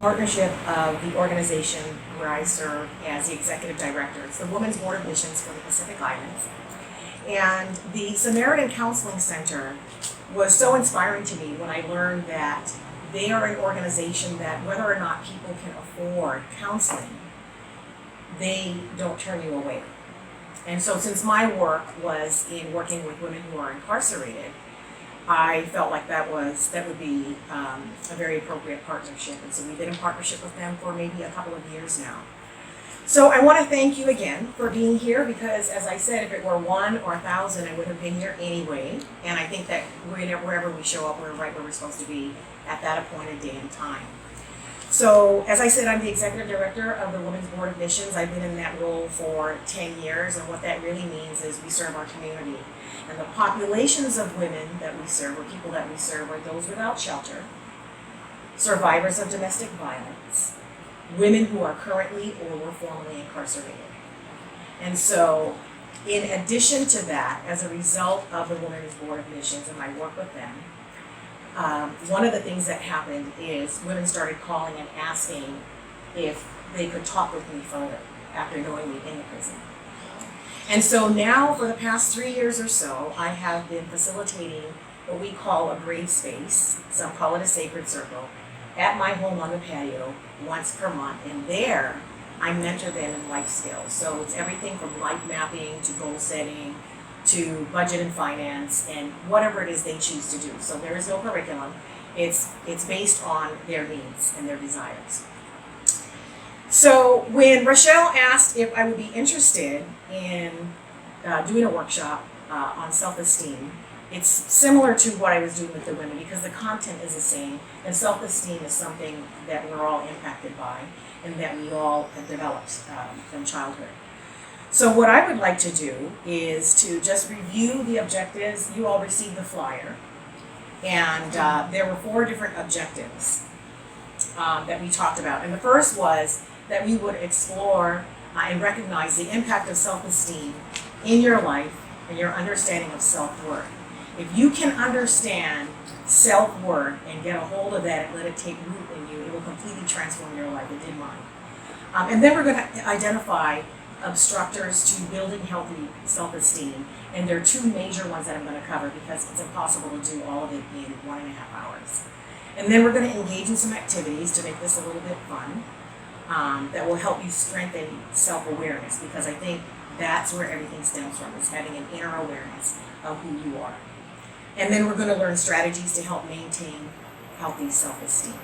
Partnership of the organization where I serve as the executive director. It's the Women's Board of Missions for the Pacific Islands. And the Samaritan Counseling Center was so inspiring to me when I learned that they are an organization that whether or not people can afford counseling, they don't turn you away. And so since my work was in working with women who are incarcerated, I felt like that would be a very appropriate partnership. And so we've been in partnership with them for maybe a couple of years now. So I want to thank you again for being here because, as I said, if it were 1 or 1,000, I would have been here anyway. And I think that wherever we show up, we're right where we're supposed to be at that appointed day and time. So, as I said, I'm the executive director of the Women's Board of Missions. I've been in that role for 10 years, and what that really means is we serve our community. And the populations of women that we serve, or people that we serve, are those without shelter, survivors of domestic violence, women who are currently or were formerly incarcerated. And so, in addition to that, as a result of the Women's Board of Missions and my work with them, one of the things that happened is women started calling and asking if they could talk with me further after knowing me in the prison. And so now, for the past 3 years or so, I have been facilitating what we call a brave space, some call it a sacred circle, at my home on the patio once per month. And there, I mentor them in life skills. So it's everything from life mapping to goal setting to budget and finance and whatever it is they choose to do. So there is no curriculum. It's based on their needs and their desires. So when Rochelle asked if I would be interested in doing a workshop on self-esteem, it's similar to what I was doing with the women because the content is the same, and self-esteem is something that we're all impacted by and that we all have developed from childhood. So what I would like to do is to just review the objectives. You all received the flyer, and there were 4 different objectives that we talked about. And the first was that we would explore and recognize the impact of self-esteem in your life and your understanding of self-worth. If you can understand self-worth and get a hold of that and let it take root in you, it will completely transform your life. It did mine. And then we're going to identify obstructors to building healthy self-esteem. And there are 2 major ones that I'm going to cover because it's impossible to do all of it in 1.5 hours. And then we're going to engage in some activities to make this a little bit fun that will help you strengthen self-awareness, because I think that's where everything stems from, is having an inner awareness of who you are. And then we're going to learn strategies to help maintain healthy self-esteem.